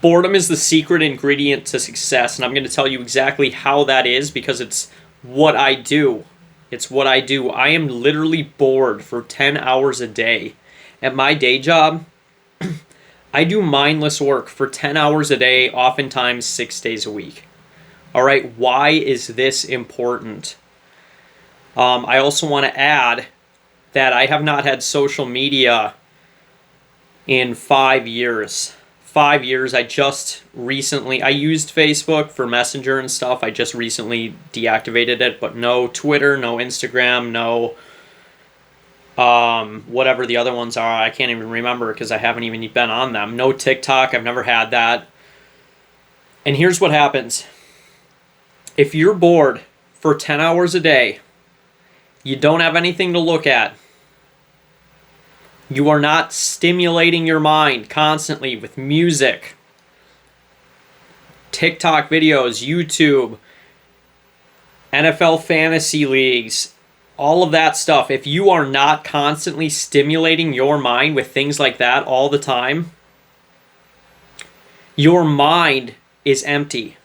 Boredom is the secret ingredient to success, and I'm going to tell you exactly how that is because it's what I do. It's what I do. I am literally bored for 10 hours a day. At my day job, I do mindless work for 10 hours a day, oftentimes 6 days a week. All right, why is this important? I also want to add that I have not had social media in 5 years. 5 years. I used Facebook for Messenger and stuff. I just recently deactivated it, but no Twitter, no Instagram, no whatever the other ones are. I can't even remember because I haven't even been on them. No TikTok. I've never had that. And here's what happens. If you're bored for 10 hours a day, you don't have anything to look at. You are not stimulating your mind constantly with music, TikTok videos, YouTube, NFL fantasy leagues, all of that stuff. If you are not constantly stimulating your mind with things like that all the time, your mind is empty.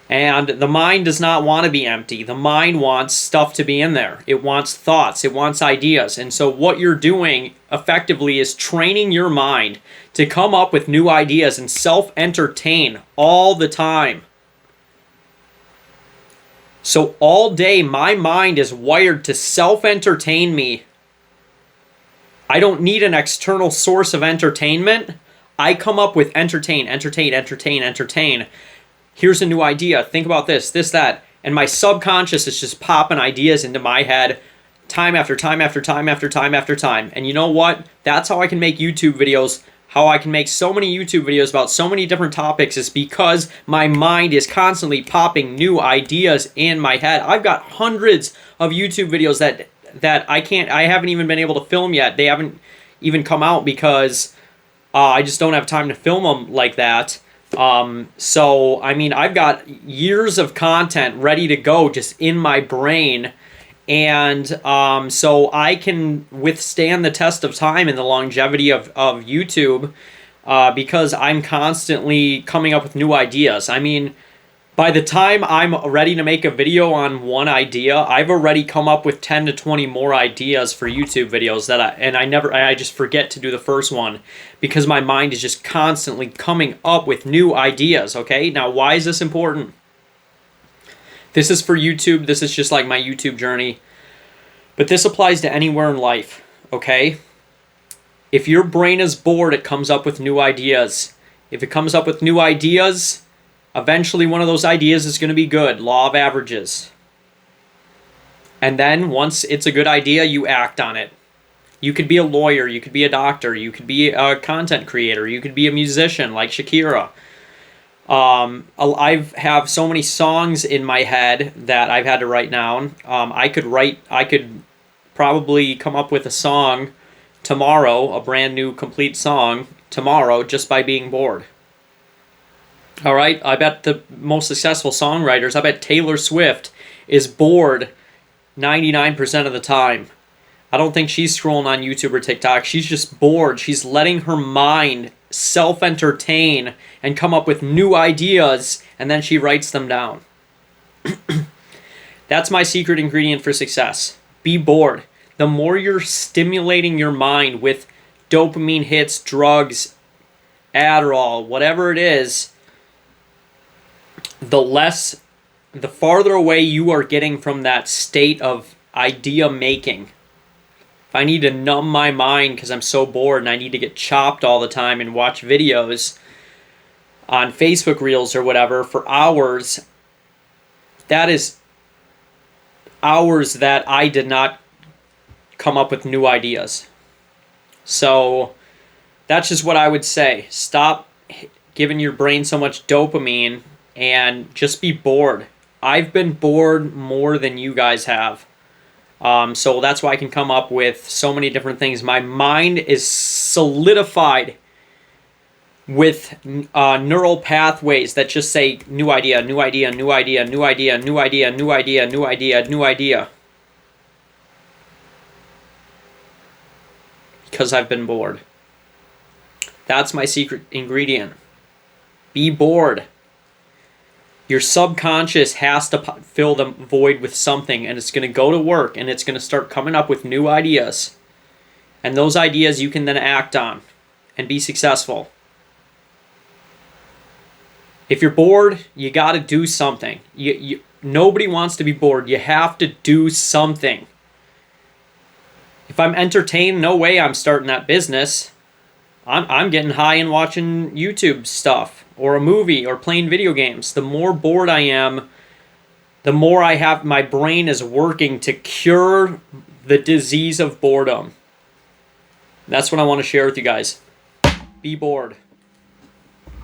And the mind does not want to be empty. The mind wants stuff to be in there. It wants thoughts. It wants ideas. And so what you're doing effectively is training your mind to come up with new ideas and self-entertain all the time. So all day, my mind is wired to self-entertain me. I don't need an external source of entertainment. I come up with entertain. Here's a new idea. Think about this, that. And my subconscious is just popping ideas into my head time after time. And you know what? That's how I can make YouTube videos. How I can make so many YouTube videos about so many different topics is because my mind is constantly popping new ideas in my head. I've got hundreds of YouTube videos that I haven't even been able to film yet. They haven't even come out because I just don't have time to film them like that. So, I mean, I've got years of content ready to go just in my brain. And so I can withstand the test of time and the longevity of YouTube because I'm constantly coming up with new ideas. I mean, by the time I'm ready to make a video on one idea, I've already come up with 10 to 20 more ideas for YouTube videos I just forget to do the first one because my mind is just constantly coming up with new ideas, okay? Now, why is this important? This is for YouTube. This is just like my YouTube journey. But this applies to anywhere in life, okay? If your brain is bored, it comes up with new ideas. If it comes up with new ideas, eventually one of those ideas is going to be good. Law of averages. And then once it's a good idea, you act on it. You could be a lawyer. You could be a doctor. You could be a content creator. You could be a musician like Shakira. I have so many songs in my head that I've had to write down. I could probably come up with a song tomorrow, a brand new complete song tomorrow just by being bored. All right, I bet the most successful songwriters, I bet Taylor Swift is bored 99% of the time. I don't think she's scrolling on YouTube or TikTok. She's just bored. She's letting her mind self-entertain and come up with new ideas, and then she writes them down. That's my secret ingredient for success. Be bored. The more you're stimulating your mind with dopamine hits, drugs, Adderall, whatever it is, the farther away you are getting from that state of idea making. If I need to numb my mind because I'm so bored and I need to get chopped all the time and watch videos on Facebook Reels or whatever for hours, that is hours that I did not come up with new ideas. So that's just what I would say. Stop giving your brain so much dopamine and just be bored. I've been bored more than you guys have. So that's why I can come up with so many different things. My mind is solidified with neural pathways that just say new idea, new idea, new idea, new idea, new idea, new idea, new idea, new idea. Because I've been bored. That's my secret ingredient. Be bored. Your subconscious has to fill the void with something, and it's going to go to work, and it's going to start coming up with new ideas. And those ideas you can then act on and be successful. If you're bored, you got to do something. Nobody wants to be bored. You have to do something. If I'm entertained, no way I'm starting that business. I'm getting high and watching YouTube stuff or a movie or playing video games. The more bored I am, the more I have, my brain is working to cure the disease of boredom. That's what I want to share with you guys. Be bored.